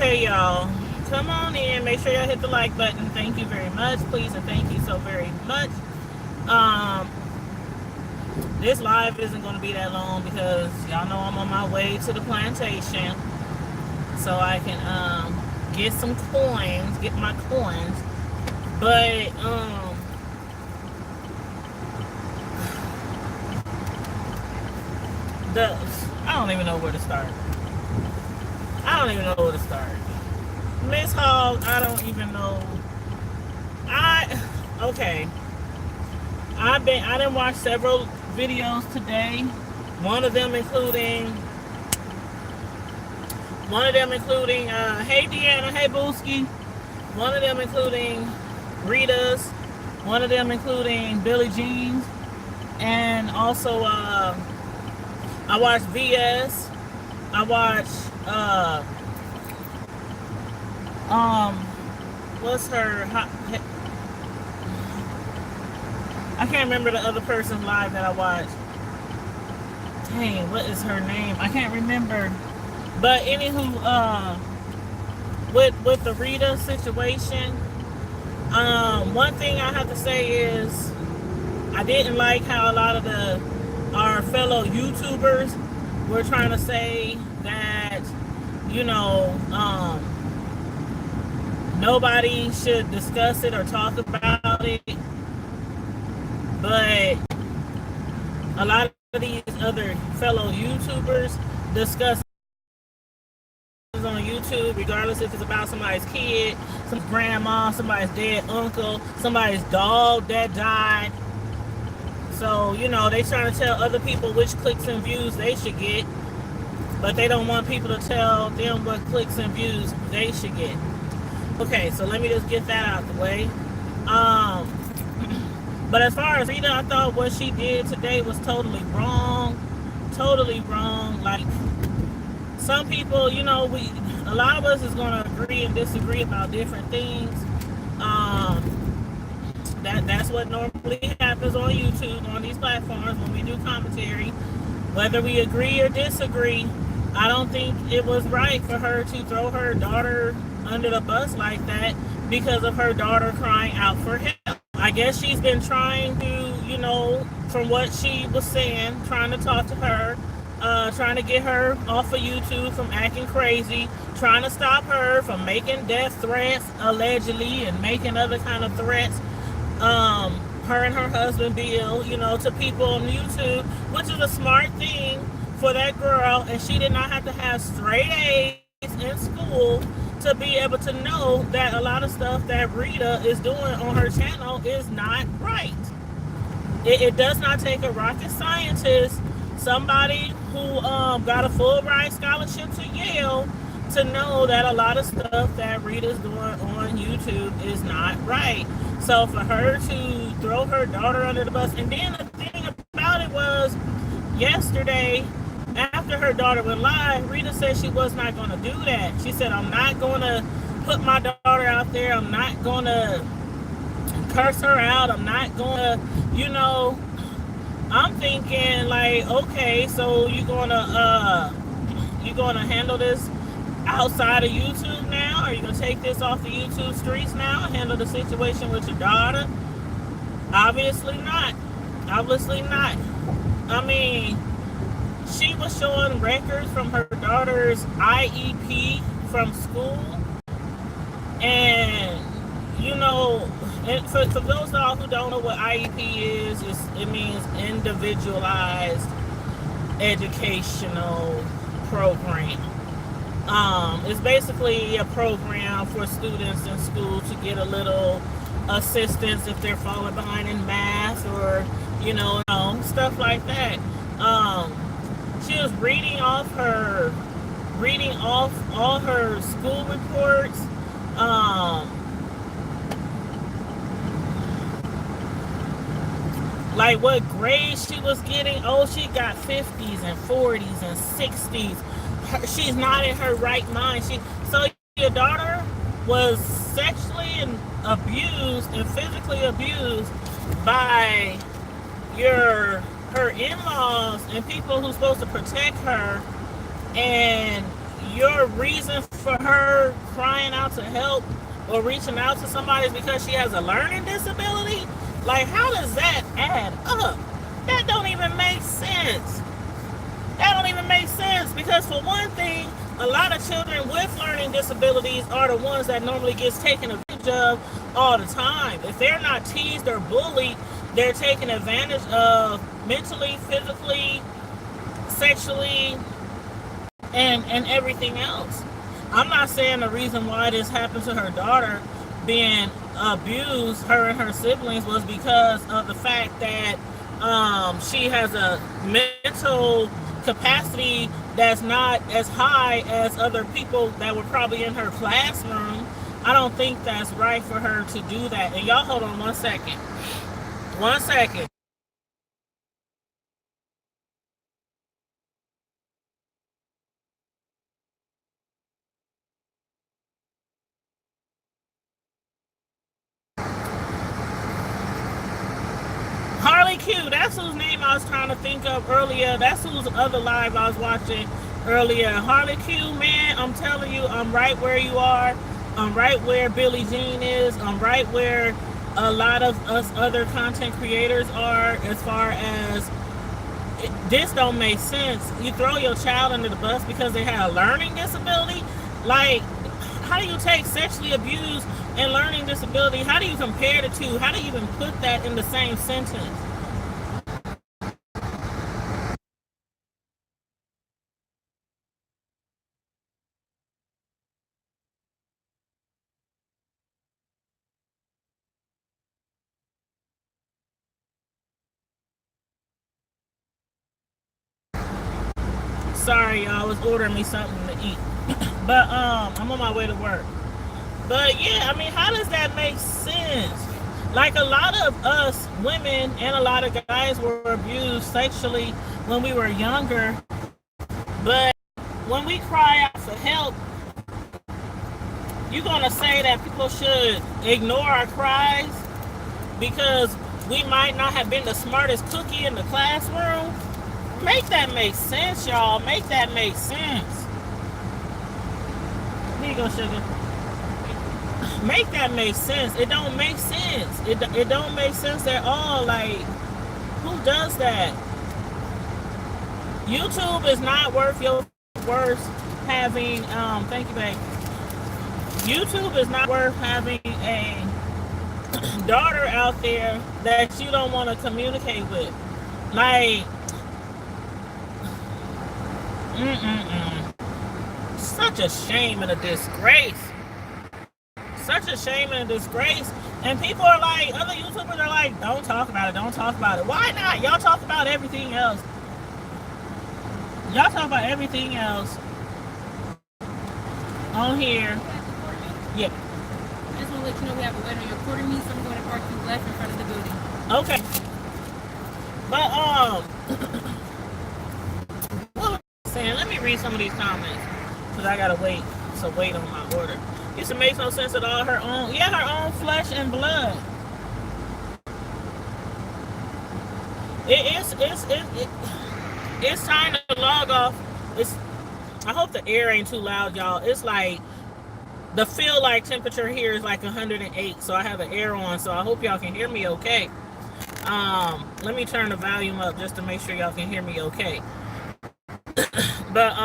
Okay, y'all. Come on in. Make sure y'all hit the like button. Thank you very much. Please and thank you so very much. Um, this live isn't going to be that long because y'all know I'm on my way to the plantation. So I can get some coins, get my coins. But the I don't even know where to start. I don't even know where to start. Miss Hogg, I don't even know. Okay. I didn't watch several videos today. One of them including hey Deanna, hey Booski. One of them including Rita's. One of them including Billie Jean's. And also I watched VS. I watched what's her I can't remember the other person's live that I watched. Dang, what is her name? I can't remember. But anywho, with the Rita situation, one thing I have to say is I didn't like how a lot of our fellow YouTubers were trying to say that, nobody should discuss it or talk about it. But a lot of these other fellow YouTubers discuss on YouTube, regardless if it's about somebody's kid, some grandma, somebody's dead uncle, somebody's dog that died. So, they trying to tell other people which clicks and views they should get, but they don't want people to tell them what clicks and views they should get. Okay, so let me just get that out the way. But as far as Rita, I thought what she did today was totally wrong. Totally wrong. Like, some people, a lot of us is going to agree and disagree about different things. That's what normally happens on YouTube, on these platforms, when we do commentary. Whether we agree or disagree, I don't think it was right for her to throw her daughter under the bus like that because of her daughter crying out for help. I guess she's been trying to, from what she was saying, trying to talk to her, trying to get her off of YouTube from acting crazy, trying to stop her from making death threats, allegedly, and making other kind of threats. Her and her husband Bill, to people on YouTube, which is a smart thing for that girl, and she did not have to have straight A's in school to be able to know that a lot of stuff that Rita is doing on her channel is not right. It does not take a rocket scientist, somebody who got a full ride scholarship to Yale, to know that a lot of stuff that Rita's doing on YouTube is not right. So for her to throw her daughter under the bus, and then the thing about it was, yesterday, after her daughter went live, Rita said she was not going to do that. She said, I'm not going to put my daughter out there. I'm not going to curse her out. I'm not going to, I'm thinking like, okay, so you're going to handle this outside of YouTube now? Are you going to take this off the YouTube streets now and handle the situation with your daughter? Obviously not. Obviously not. I mean, she was showing records from her daughter's IEP from school. And, and for those of y'all who don't know what IEP is, it means individualized educational program. It's basically a program for students in school to get a little assistance if they're falling behind in math or, stuff like that. She was reading off all her school reports. Like what grades she was getting. Oh, she got 50s and 40s and 60s. She's not in her right mind. So your daughter was sexually abused and physically abused by her in-laws and people who's supposed to protect her, and your reason for her crying out to help or reaching out to somebody is because she has a learning disability? Like, how does that add up? That don't even make sense. That don't even make sense because, for one thing, a lot of children with learning disabilities are the ones that normally gets taken advantage of all the time. If they're not teased or bullied, they're taken advantage of mentally, physically, sexually, and everything else. I'm not saying the reason why this happened to her daughter being abused, her and her siblings, was because of the fact that she has a mental capacity that's not as high as other people that were probably in her classroom. I don't think that's right for her to do that. And y'all hold on 1 second. 1 second. Harley Q, that's whose name I was trying to think of earlier. That's whose other live I was watching earlier. Harley Q, man, I'm telling you, I'm right where you are. I'm right where Billie Jean is. I'm right where a lot of us other content creators are, as far as this don't make sense. You throw your child under the bus because they have a learning disability? Like, how do you take sexually abused and learning disability? How do you compare the two? How do you even put that in the same sentence? Sorry, y'all, I was ordering me something to eat. But I'm on my way to work. But yeah, I mean, how does that make sense? Like, a lot of us women and a lot of guys were abused sexually when we were younger. But when we cry out for help, you're gonna say that people should ignore our cries because we might not have been the smartest cookie in the classroom? Make that make sense, y'all. Make that make sense. Here you go, sugar. Make that make sense. It don't make sense. It don't make sense at all. Like, who does that? YouTube is not worth your worth having. Thank you, babe. YouTube is not worth having a daughter out there that you don't want to communicate with. Like, such a shame and a disgrace. Such a shame and a disgrace. And people are like, other YouTubers are like, don't talk about it, don't talk about it. Why not? Y'all talk about everything else. Y'all talk about everything else on here. Yeah. I just want to let you know we have a wedding. You're recording me, so I'm going to park you left in front of the building. Okay. But what was I saying? Let me read some of these comments because I gotta wait. So wait on my order. Used to make no sense at all. Her own, yeah, her own flesh and blood. It's time to log off. I hope the air ain't too loud, y'all. It's like the feel like temperature here is like 108, so I have the air on, so I hope y'all can hear me okay. Let me turn the volume up just to make sure y'all can hear me okay. But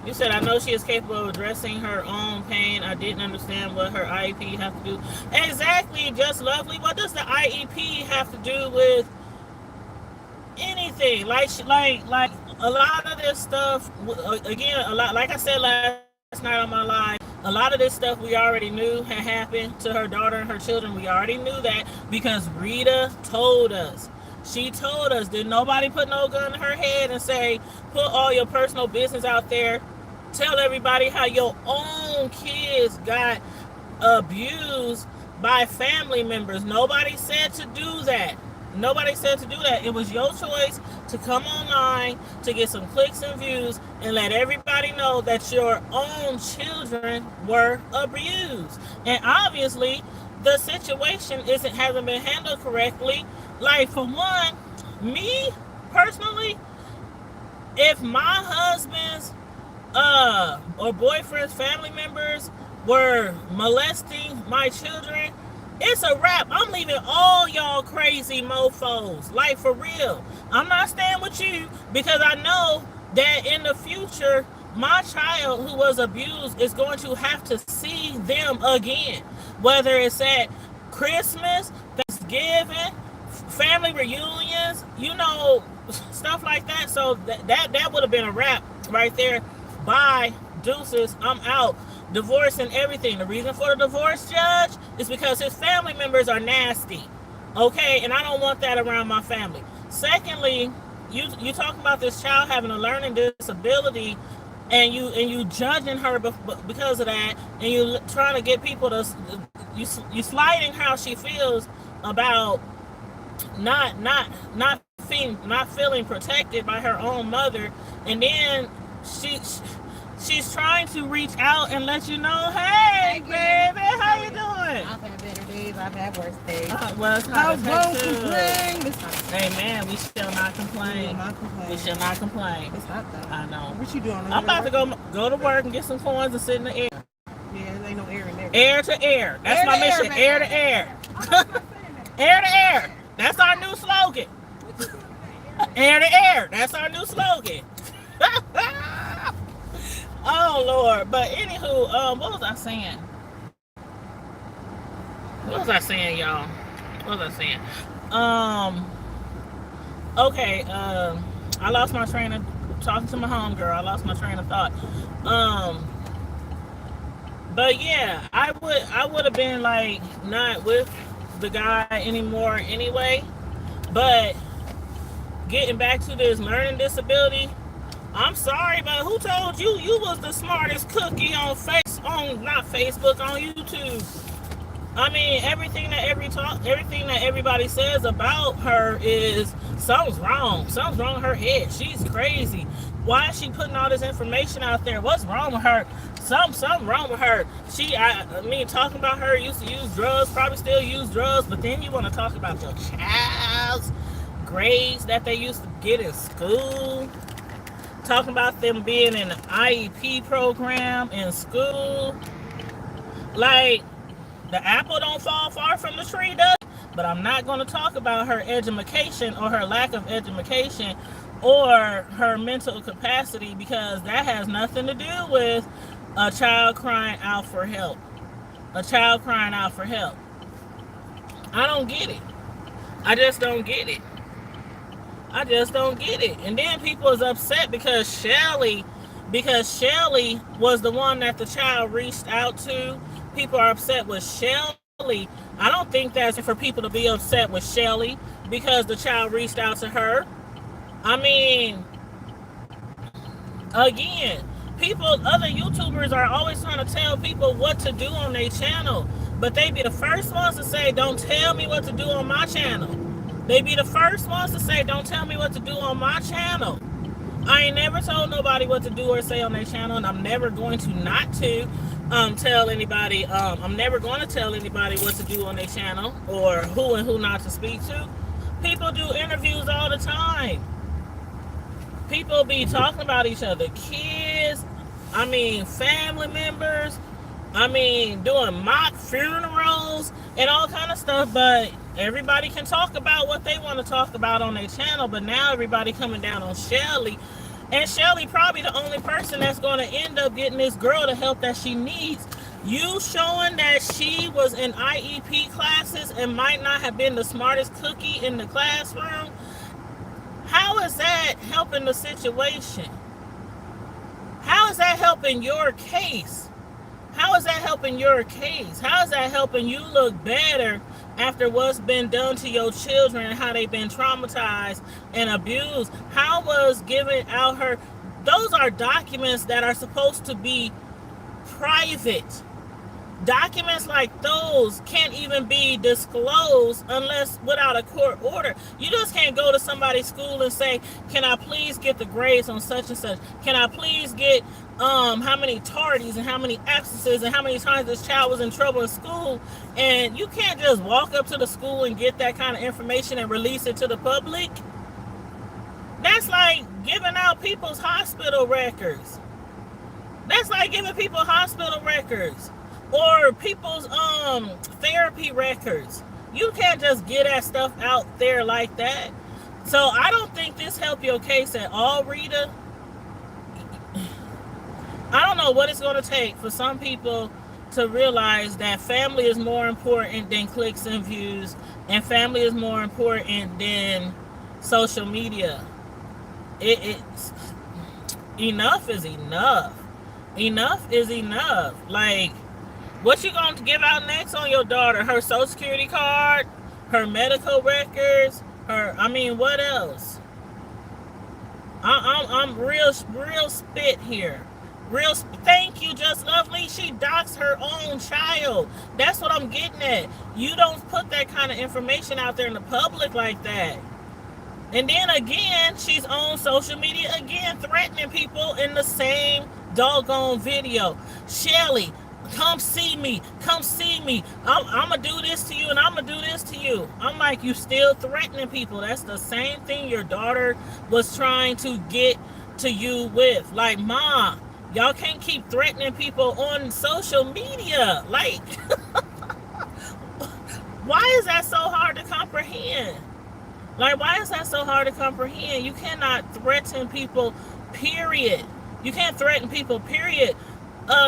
you said, I know she is capable of addressing her own pain. I didn't understand what her IEP have to do. Exactly, Just Lovely. What does the IEP have to do with anything? Like a lot of this stuff, again, a lot, like I said last night on my live, a lot of this stuff we already knew had happened to her daughter and her children. We already knew that because Rita told us. She told us. Did nobody put no gun in her head and say, put all your personal business out there? Tell everybody how your own kids got abused by family members. Nobody said to do that. Nobody said to do that. It was your choice to come online to get some clicks and views and let everybody know that your own children were abused. And obviously, the situation hasn't been handled correctly. Like, for one, me personally, if my husband's or boyfriends, family members were molesting my children, it's a wrap. I'm leaving all y'all crazy mofos. Like, for real. I'm not staying with you because I know that in the future, my child who was abused is going to have to see them again. Whether it's at Christmas, Thanksgiving, family reunions, stuff like that. So that would have been a wrap right there. Bye, deuces, I'm out. Divorce and everything. The reason for the divorce, judge, is because his family members are nasty. Okay, and I don't want that around my family. Secondly, you talking about this child having a learning disability, and you judging her because of that, and you trying to get people to you slighting how she feels about not feeling protected by her own mother, and then she's trying to reach out and let you know, hey, baby, how you doing? I've had better days. I've had worse days. Well, it's I not won't complain. Amen. We shall not complain. We shall not complain. It's hot though. I know. What you doing? I'm about to go to work and get some coins and sit in the air. Yeah, there ain't no air in there. Air to air. That's Air my to air, mission. man. Air to air. Air to air. That's our new slogan. Air to air. That's our new slogan. Oh Lord. But anywho, what was I saying? What was I saying, y'all? What was I saying? Okay, I lost my train of talking to my homegirl. I lost my train of thought. But yeah, I would have been like not with the guy anymore anyway. But getting back to this learning disability, I'm sorry, but who told you was the smartest cookie on not Facebook, on YouTube? I mean, everything that everybody says about her is something's wrong. Something's wrong with her head. She's crazy. Why is she putting all this information out there? What's wrong with her? Something wrong with her. I mean, talking about her used to use drugs, probably still use drugs, but then you want to talk about your child's grades that they used to get in school. Talking about them being in an IEP program in school. Like, the apple don't fall far from the tree, does it? But I'm not going to talk about her education or her lack of education or her mental capacity, because that has nothing to do with a child crying out for help. A child crying out for help. I don't get it. I just don't get it. I just don't get it. And then people is upset because Shelly was the one that the child reached out to. People are upset with Shelly. I don't think that's for people to be upset with Shelly because the child reached out to her. I mean, again, other YouTubers are always trying to tell people what to do on their channel, but they be the first ones to say, don't tell me what to do on my channel. They be the first ones to say, don't tell me what to do on my channel. I ain't never told nobody what to do or say on their channel, and I'm never going to not to tell anybody. I'm never going to tell anybody what to do on their channel or who and who not to speak to. People do interviews all the time. People be talking about each other. Kids, family members, doing mock funerals and all kind of stuff, but everybody can talk about what they want to talk about on their channel. But now everybody coming down on Shelly, and Shelly probably the only person that's going to end up getting this girl the help that she needs. You showing that she was in IEP classes and might not have been the smartest cookie in the classroom. How is that helping the situation? How is that helping your case? How is that helping your case? How is that helping you look better after what's been done to your children and how they've been traumatized and abused? How was giving out her... Those are documents that are supposed to be private. Documents like those can't even be disclosed unless without a court order. You just can't go to somebody's school and say, can I please get the grades on such and such? Can I please get how many tardies and how many absences and how many times this child was in trouble in school? And you can't just walk up to the school and get that kind of information and release it to the public. That's like giving out people's hospital records. That's like giving people hospital records or people's therapy records. You can't just get that stuff out there like that. So I don't think this helped your case at all, Rita. I don't know what it's going to take for some people to realize that family is more important than clicks and views, and family is more important than social media. It's enough is enough. Enough is enough. Like, what you going to give out next on your daughter? Her social security card, her medical records, her. I mean, what else? I'm real spit here. Real. Thank you, Just Lovely. She doxed her own child. That's what I'm getting at. You don't put that kind of information out there in the public like that. And then again, she's on social media again, threatening people in the same doggone video. Shelly, come see me. Come see me. I'm going to do this to you and I'm going to do this to you. I'm like, you still threatening people. That's the same thing your daughter was trying to get to you with. Like, Ma, y'all can't keep threatening people on social media. Like, why is that so hard to comprehend? Like, why is that so hard to comprehend? You cannot threaten people, period. You can't threaten people, period.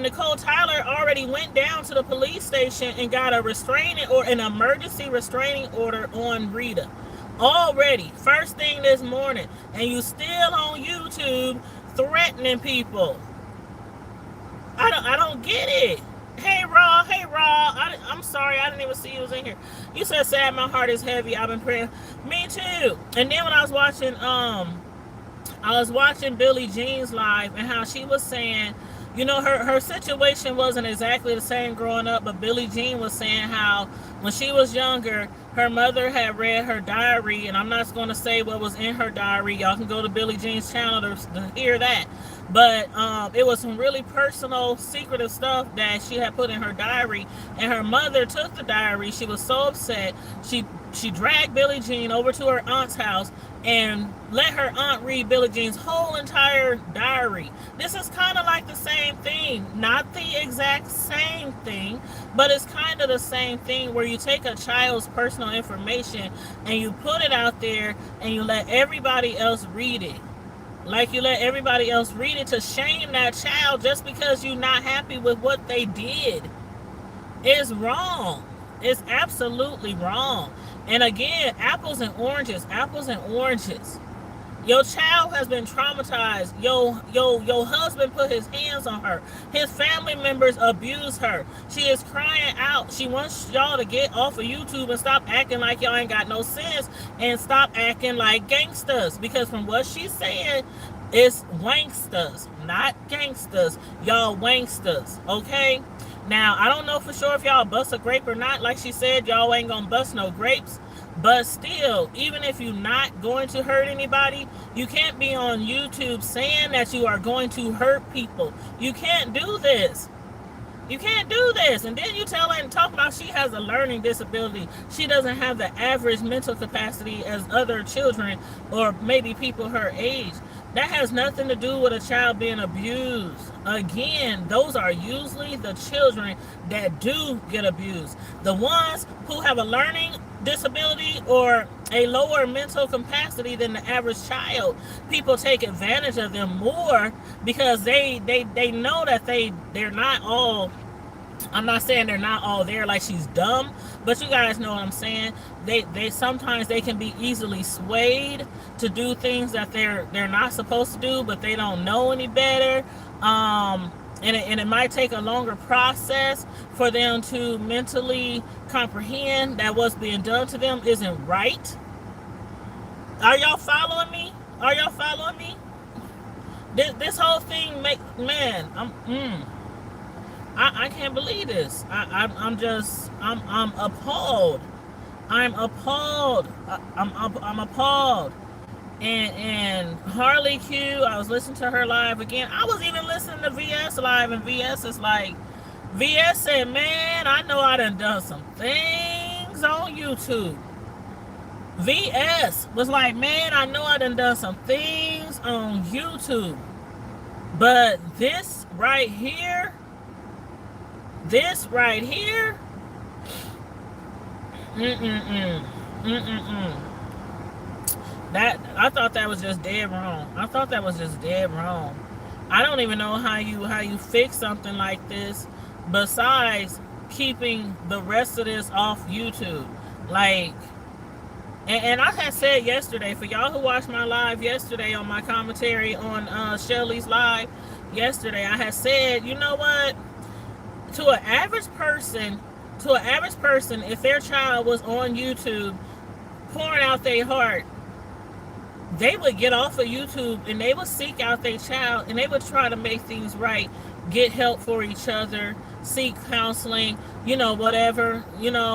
Nicole Tyler already went down to the police station and got a restraining or an emergency restraining order on Rita. Already, first thing this morning. And you still on YouTube threatening people. I don't get it. Hey Raw, I'm sorry, I didn't even see you was in here. You said sad, my heart is heavy. I've been praying. Me too. And then when I was watching Billie Jean's live and how she was saying, you know, her situation wasn't exactly the same growing up, but Billie Jean was saying how when she was younger, her mother had read her diary, and I'm not going to say what was in her diary. Y'all can go to Billie Jean's channel to hear that. But it was some really personal, secretive stuff that she had put in her diary, and her mother took the diary. She was so upset. She dragged Billie Jean over to her aunt's house and let her aunt read Billie Jean's whole entire diary. This is kind of like the same thing. Not the exact same thing, but it's kind of the same thing where you take a child's personal information and you put it out there and you let everybody else read it. Like you let everybody else read it to shame that child just because you're not happy with what they did. It's wrong. It's absolutely wrong. And again, apples and oranges. Your child has been traumatized. Your husband put his hands on her. His family members abuse her. She is crying out. She wants y'all to get off of YouTube and stop acting like y'all ain't got no sense and stop acting like gangsters. Because from what she's saying, it's wanksters, not gangsters. Y'all wanksters, okay? Now, I don't know for sure if y'all bust a grape or not. Like she said, y'all ain't gonna bust no grapes. But still, even if you're not going to hurt anybody, you can't be on YouTube saying that you are going to hurt people. You can't do this. You can't do this. And then you tell her and talk about she has a learning disability. She doesn't have the average mental capacity as other children or maybe people her age. That has nothing to do with a child being abused. Again, those are usually the children that do get abused. The ones who have a learning disability or a lower mental capacity than the average child, people take advantage of them more because they know that they're not all. I'm not saying they're not all there like she's dumb, but you guys know what I'm saying. They sometimes they can be easily swayed to do things that they're not supposed to do, but they don't know any better. And it might take a longer process for them to mentally comprehend that what's being done to them isn't right. Are y'all following me? This whole thing I can't believe this. I'm appalled. I'm appalled. And Harley Q, I was listening to her live again. I was even listening to VS live, and VS is like, VS said, man, I know I done some things on YouTube. VS was like, man, I know I done some things on YouTube. But this right here, mm-mm-mm, mm-mm-mm. That, I thought that was just dead wrong. I thought that was just dead wrong. I don't even know how you fix something like this besides keeping the rest of this off YouTube. Like, and I had said yesterday, for y'all who watched my live yesterday on my commentary on Shelly's live yesterday, I had said, you know what? To an average person, if their child was on YouTube pouring out their heart, they would get off of YouTube and they would seek out their child and they would try to make things right, get help for each other, seek counseling, whatever,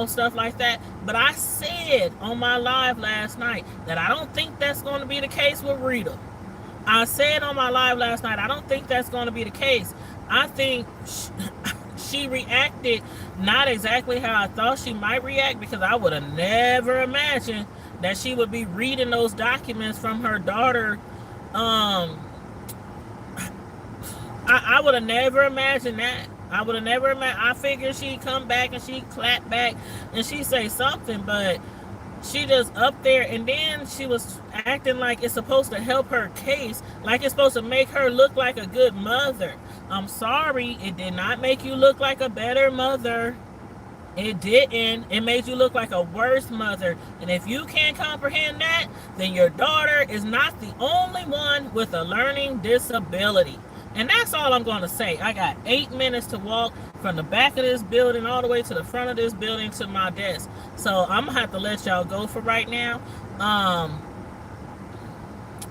stuff like that. But I said on my live last night that I don't think that's going to be the case with Rita. I said on my live last night, I don't think that's going to be the case. I think she reacted not exactly how I thought she might react, because I would have never imagined that she would be reading those documents from her daughter. I would have never imagined that. I would have never imagined. I figured she'd come back and she'd clap back and she'd say something, but she just up there, and then she was acting like it's supposed to help her case, like it's supposed to make her look like a good mother. I'm sorry, it did not make you look like a better mother. It didn't. It made you look like a worse mother. And if you can't comprehend that, then your daughter is not the only one with a learning disability. And that's all I'm going to say. I got 8 minutes to walk from the back of this building all the way to the front of this building to my desk. So I'm going to have to let y'all go for right now.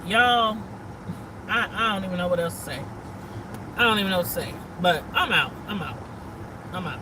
Y'all, I don't even know what else to say. I don't even know what to say. But I'm out. I'm out.